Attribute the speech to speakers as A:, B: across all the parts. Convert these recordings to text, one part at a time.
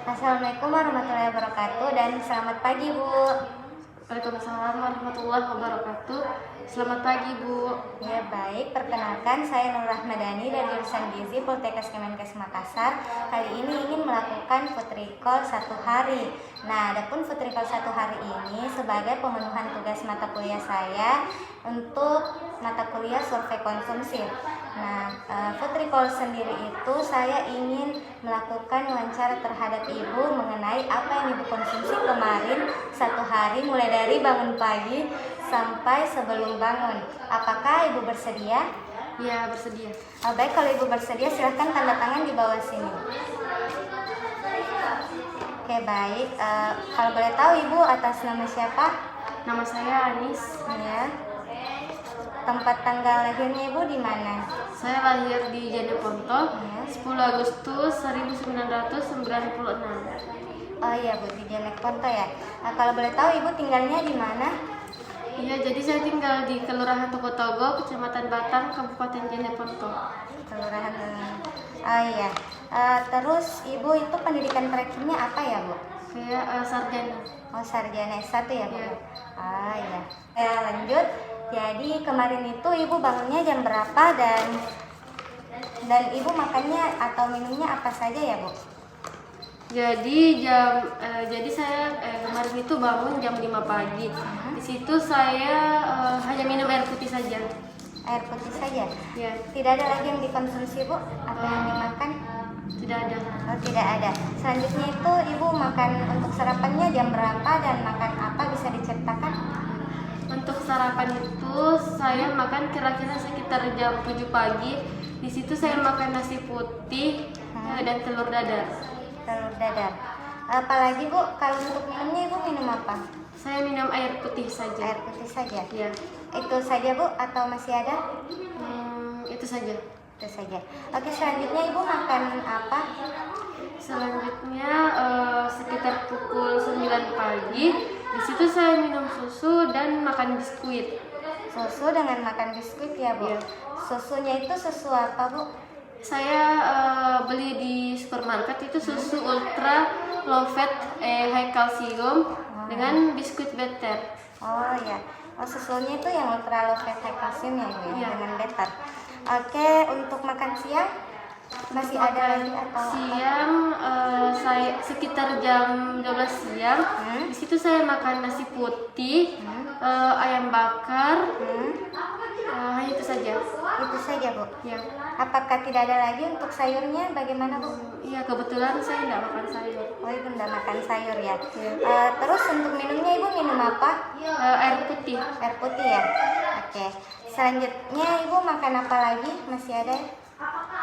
A: Assalamualaikum warahmatullahi wabarakatuh dan selamat pagi Bu.
B: Waalaikumsalam warahmatullahi wabarakatuh. Selamat pagi, Bu.
A: Ya baik, perkenalkan saya Nur Rahmadani dari jurusan Gizi Poltekkes Kemenkes Makassar. Kali ini ingin melakukan food recall 1 hari. Nah, adapun food recall 1 hari ini sebagai pemenuhan tugas mata kuliah saya untuk mata kuliah survei konsumsi. Nah, food recall sendiri itu saya ingin melakukan wawancara terhadap ibu mengenai apa yang ibu konsumsi kemarin 1 hari mulai dari bangun pagi sampai sebelum bangun. Apakah ibu bersedia?
B: Ya, bersedia.
A: Baik, kalau ibu bersedia silahkan tanda tangan di bawah sini. Oke baik, kalau boleh tahu ibu atas nama siapa?
B: Nama saya Anis.
A: Ya. Tempat tanggal lahirnya ibu di mana?
B: Saya lahir di Jeneponto,
A: Ya.
B: 10 Agustus 1996.
A: Oh iya Bu, di Jeneponto ya. Kalau boleh tahu ibu tinggalnya di mana?
B: Iya, jadi saya tinggal di Kelurahan Togo-Togo, Kecamatan Batang, Kabupaten Jeneponto.
A: Kelurahan. Oh iya. Terus ibu itu pendidikan terakhirnya apa ya Bu?
B: Saya sarjana.
A: Oh sarjana S1 ya Bu?
B: Ya.
A: Ah iya. Lanjut. Jadi kemarin itu ibu bangunnya jam berapa dan ibu makannya atau minumnya apa saja ya Bu?
B: Jadi saya kemarin itu bangun jam 5 pagi. Di situ saya hanya minum air putih saja.
A: Air putih saja?
B: Ya,
A: Tidak ada lagi yang dikonsumsi Bu? Atau yang dimakan?
B: tidak ada.
A: Oh tidak ada. Selanjutnya itu ibu makan untuk sarapannya jam berapa dan makan apa, bisa diceritakan?
B: Untuk sarapan itu saya makan kira-kira sekitar jam 7 pagi. Di situ saya makan nasi putih dan telur dadar.
A: Telur dadar. Apalagi Bu, kalau untuk minumnya ibu minum apa?
B: Saya minum air putih
A: Air
B: saja.
A: putih saja?
B: Ya,
A: Itu saja Bu atau masih ada?
B: itu saja.
A: Itu saja. Oke, selanjutnya ibu makan apa?
B: Selanjutnya sekitar pukul 9 pagi. Di situ saya minum susu dan makan biskuit.
A: Susu dengan makan biskuit ya Bu?
B: Iya.
A: Susunya itu susu apa Bu?
B: Saya beli di supermarket itu susu ultra low fat high calcium dengan biskuit butter.
A: Oh ya, susunya itu yang ultra low fat high calcium ya Bu,
B: Iya.
A: dengan butter. Oke, untuk makan siang masih ada lagi atau
B: Siang saya sekitar jam 12 siang. Di situ saya makan nasi putih, ayam bakar, hanya itu saja.
A: itu saja Bu?
B: Ya,
A: Apakah tidak ada lagi untuk sayurnya? Bagaimana Bu?
B: iya kebetulan saya tidak makan sayur.
A: Oh ibu tidak makan sayur ya.
B: Iya.
A: Terus untuk minumnya ibu minum apa?
B: Air putih.
A: Air putih ya. Oke. Selanjutnya ibu makan apa lagi? Masih ada?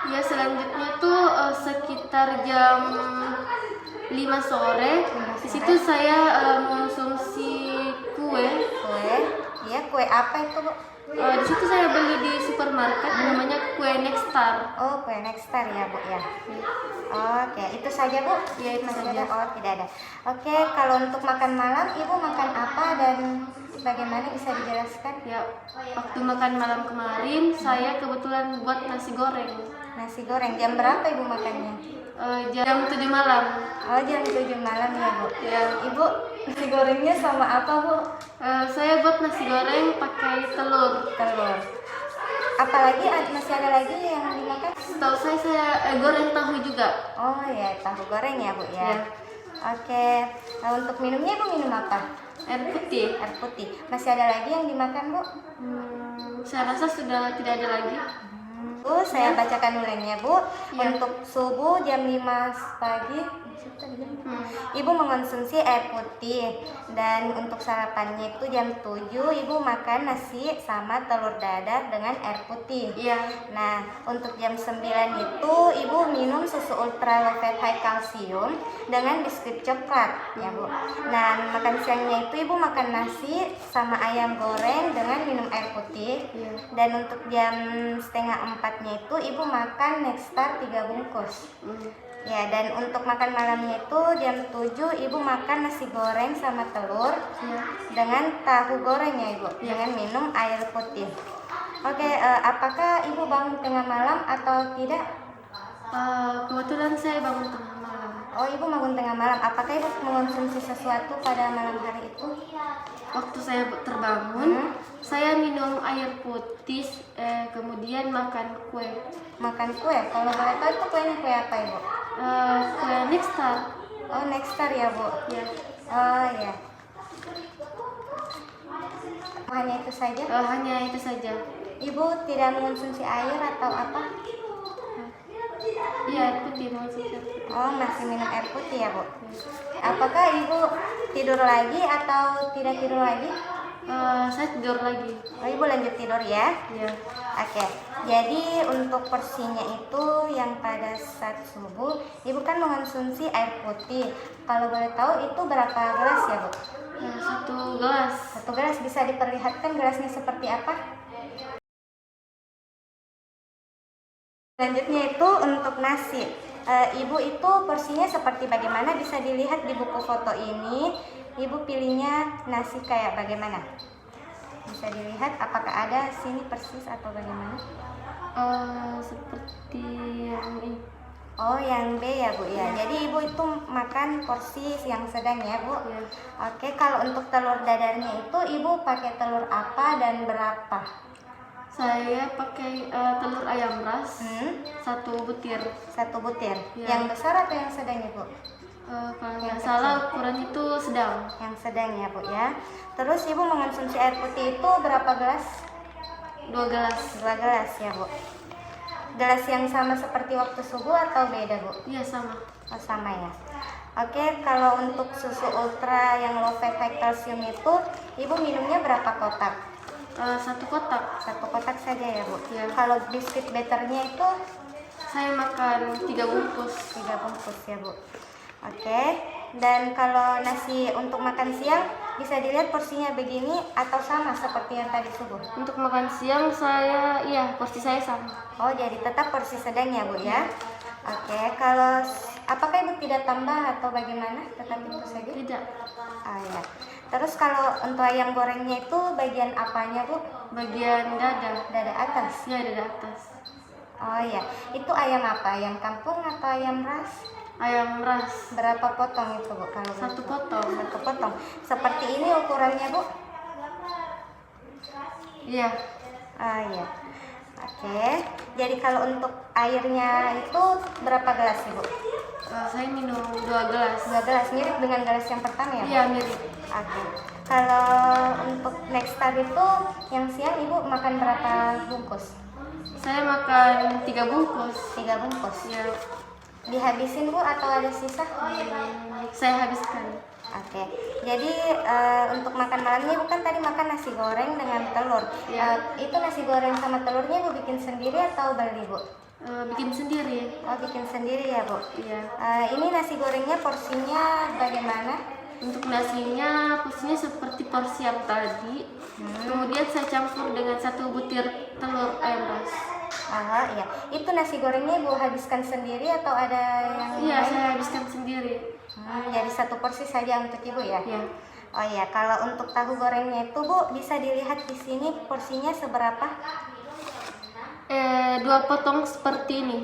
B: Ya, selanjutnya tuh sekitar jam 5 sore. Di situ saya mengonsumsi kue.
A: Kue. Iya, kue apa itu Bu?
B: Di situ saya beli di supermarket, namanya kue Nextar.
A: Oh, kue Nextar ya Bu ya. Oke, itu saja Bu?
B: Ya, itu
A: Masih
B: saja.
A: ada? Oh, tidak ada. Oke, kalau untuk makan malam ibu makan apa dan bagaimana, bisa dijelaskan?
B: Ya, waktu makan malam kemarin saya kebetulan buat nasi goreng.
A: Nasi goreng. Jam berapa ibu makannya?
B: Jam 7 malam.
A: Oh, jam 7 malam ya Bu.
B: Ya,
A: Ibu nasi gorengnya sama apa Bu?
B: saya buat nasi goreng pakai telur.
A: Telur. Apalagi masih ada lagi yang dimakan?
B: Setahu saya goreng tahu juga.
A: Oh ya, tahu goreng ya Bu ya.
B: Ya.
A: Oke. Nah, untuk minumnya ibu minum apa?
B: Air putih.
A: Air putih. Masih ada lagi yang dimakan Bu?
B: Saya rasa sudah tidak ada lagi.
A: Bu, saya bacakan ulangi ya Bu.
B: Ya.
A: Untuk subuh jam 5 pagi ibu mengonsumsi air putih, dan untuk sarapannya itu jam 7 ibu makan nasi sama telur dadar dengan air putih.
B: Iya.
A: Nah, untuk jam 9 itu ibu minum susu ultra low fat high calcium dengan biskuit coklat ya Bu. Nah, makan siangnya itu ibu makan nasi sama ayam goreng dengan minum air putih.
B: Iya.
A: Dan untuk jam setengah 4-nya itu ibu makan Nextar 3 bungkus. Ya, dan untuk makan malamnya itu jam 7 ibu makan nasi goreng sama telur dengan tahu goreng ya ibu, dengan minum air putih. Oke, apakah ibu bangun tengah malam atau tidak?
B: Kebetulan saya bangun tengah malam.
A: Oh, ibu bangun tengah malam. Apakah ibu mengonsumsi sesuatu pada malam hari itu?
B: Waktu saya terbangun, saya minum air putih, kemudian makan kue.
A: Makan kue. Kalau boleh tahu itu kuenya kue apa ibu?
B: Kue Nextar.
A: Oh, Nextar ya bu.
B: Ya.
A: Oh ya. Hanya itu saja.
B: Hanya itu saja.
A: Ibu tidak mengonsumsi air atau apa?
B: Iya, air putih maksudnya.
A: Oh, masih minum air putih ya bu. Apakah ibu tidur lagi atau tidak tidur lagi?
B: Saya tidur lagi.
A: Oh, ibu lanjut tidur ya.
B: Ya.
A: Oke, jadi untuk porsinya itu yang pada saat subuh, ibu kan mengonsumsi air putih. Kalau boleh tahu itu berapa gelas ya bu?
B: 1 gelas.
A: 1 gelas. Bisa diperlihatkan gelasnya seperti apa? Selanjutnya itu untuk nasi. Ibu itu porsinya seperti bagaimana? Bisa dilihat di buku foto ini. Ibu pilihnya nasi kayak bagaimana? Bisa dilihat apakah ada sini persis atau bagaimana?
B: Seperti yang ini.
A: Oh, yang B ya bu ya. Jadi ibu itu makan porsi yang sedang ya bu.
B: Ya.
A: Oke, kalau untuk telur dadarnya itu ibu pakai telur apa dan berapa?
B: Saya pakai telur ayam ras 1 butir.
A: 1 butir.
B: Ya.
A: Yang besar atau yang sedang ibu?
B: Kalau
A: Yang
B: nggak salah ukurannya itu sedang.
A: Yang sedang ya bu ya. Terus ibu mengonsumsi air putih itu berapa gelas?
B: 2 gelas.
A: 2 gelas ya bu. Gelas yang sama seperti waktu subuh atau beda bu?
B: Iya, sama.
A: Oh, sama ya. Oke, kalau untuk susu ultra yang low fat high calcium itu ibu minumnya berapa kotak?
B: 1 kotak.
A: 1 kotak saja ya bu.
B: Ya.
A: Kalau biskuit betternya itu
B: Saya makan 3 bungkus.
A: 3 bungkus ya bu. Oke, dan kalau nasi untuk makan siang bisa dilihat porsinya begini atau sama seperti yang tadi subuh?
B: Untuk makan siang porsi saya sama.
A: Oh, jadi tetap porsi sedang ya bu ya. Oke, kalau apakah ibu tidak tambah atau bagaimana? Tetap itu saja?
B: Tidak.
A: Ah ya. Terus kalau untuk ayam gorengnya itu bagian apanya bu?
B: Bagian dada.
A: Dada atas.
B: Ya, dada atas.
A: Oh ya, itu ayam apa? Ayam kampung atau ayam ras?
B: Ayam ras.
A: Berapa potong itu bu? Kalau
B: 1 potong.
A: 1 potong. Seperti ini ukurannya bu?
B: Iya.
A: Ah ya. Oke. Jadi kalau untuk airnya itu berapa gelas ibu?
B: Saya minum 2 gelas.
A: 2 gelas, mirip dengan gelas yang pertama ya bu?
B: Iya, mirip.
A: Oke. Kalau untuk Nextar itu yang siang ibu makan berapa bungkus?
B: Saya makan 3 bungkus.
A: 3 bungkus.
B: Ya.
A: Dihabisin bu atau ada sisa?
B: Saya habiskan.
A: Oke. Jadi untuk makan malamnya ibu kan tadi makan nasi goreng dengan telur.
B: Ya.
A: Itu nasi goreng sama telurnya ibu bikin sendiri atau beli bu?
B: Bikin sendiri.
A: Oh, bikin sendiri ya bu.
B: Iya.
A: Ini nasi gorengnya porsinya bagaimana?
B: Untuk nasinya porsinya seperti porsi yang tadi. Kemudian saya campur dengan 1 butir telur ayam ras.
A: Ah iya. Itu nasi gorengnya ibu habiskan sendiri atau ada yang
B: Iya,
A: lain?
B: saya habiskan sendiri.
A: Jadi 1 porsi saja untuk ibu ya?
B: Ya.
A: Oh iya, kalau untuk tahu gorengnya itu bu bisa dilihat di sini porsinya seberapa?
B: 2 potong seperti ini.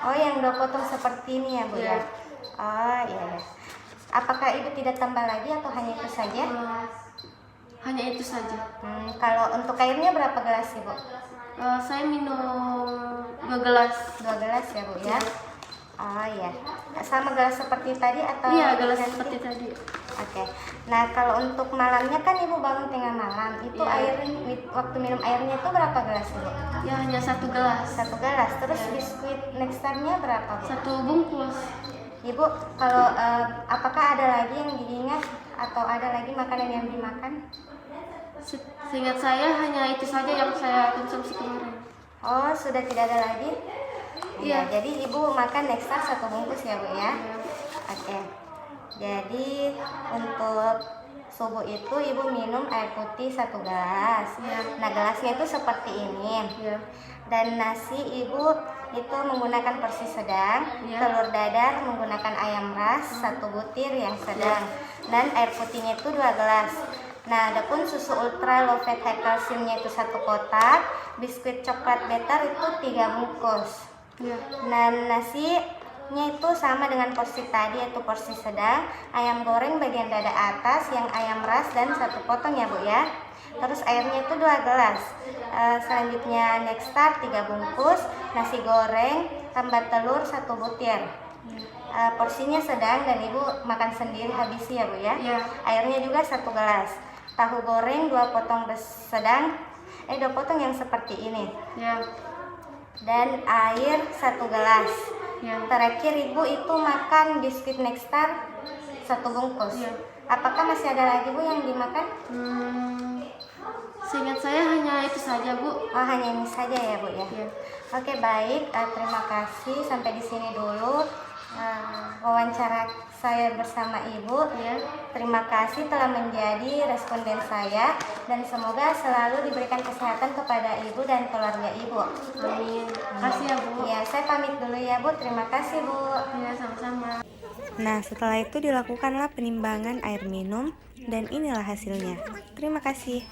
A: Oh, yang 2 potong seperti ini ya bu
B: Iya.
A: ya? Oh iya ya. Apakah ibu tidak tambah lagi atau hanya itu saja?
B: Hanya itu saja.
A: Kalau untuk airnya berapa gelas ibu?
B: Saya minum 2 gelas.
A: 2 gelas ya bu ya?
B: Iya.
A: Oh iya. Sama gelas seperti tadi atau?
B: Iya, gelas
A: ganti?
B: seperti tadi.
A: Oke. Nah, kalau untuk malamnya kan ibu bangun tengah malam. Itu
B: Iya.
A: waktu minum airnya itu berapa gelas ibu?
B: Ya, hanya 1 gelas.
A: 1 gelas. Terus biskuit Nextarnya berapa bu?
B: 1 bungkus.
A: Ibu, kalau apakah ada lagi yang diingat atau ada lagi makanan yang dimakan?
B: Seingat saya hanya itu saja yang saya konsumsi kemarin.
A: Oh, sudah tidak ada lagi?
B: Iya.
A: Jadi ibu makan Nextar 1 bungkus ya bu ya?
B: Iya.
A: Oke. Jadi untuk subuh itu ibu minum air putih 1 gelas.
B: Iya.
A: Nah, gelasnya itu seperti ini.
B: Iya.
A: Dan nasi ibu itu menggunakan porsi sedang.
B: Iya.
A: Telur dadar menggunakan ayam ras 1 butir yang sedang. Dan air putihnya itu 2 gelas. Nah, adapun susu ultra low fat high calciumnya itu 1 kotak. Biskuit coklat better itu 3 bungkus.
B: Iya.
A: Dan nasi Porsinya itu sama dengan porsi tadi, yaitu porsi sedang. Ayam goreng bagian dada atas, yang ayam ras dan 1 potong ya Bu ya. Terus airnya itu 2 gelas. Selanjutnya next start 3 bungkus nasi goreng tambah telur 1 butir. Porsinya sedang dan Ibu makan sendiri habisi ya Bu ya.
B: Ya.
A: Airnya juga 1 gelas. Tahu goreng 2 potong sedang, 2 potong yang seperti ini.
B: Ya.
A: Dan air 1 gelas.
B: Ya.
A: Terakhir Ibu itu makan biskuit Nexstar 1 bungkus.
B: Ya.
A: Apakah masih ada lagi Bu yang dimakan?
B: Seingat saya hanya itu saja Bu.
A: Oh, hanya ini saja ya Bu ya.
B: Ya.
A: Oke baik, terima kasih, sampai di sini dulu wawancara saya bersama Ibu.
B: Ya.
A: Terima kasih telah menjadi responden saya dan semoga selalu diberikan kesehatan kepada Ibu dan keluarga Ibu.
B: Amin. Makasih ya Bu.
A: Ya, saya pamit dulu ya Bu. Terima kasih Bu.
B: Ya, sama-sama.
A: Nah, setelah itu dilakukanlah penimbangan air minum dan inilah hasilnya. Terima kasih.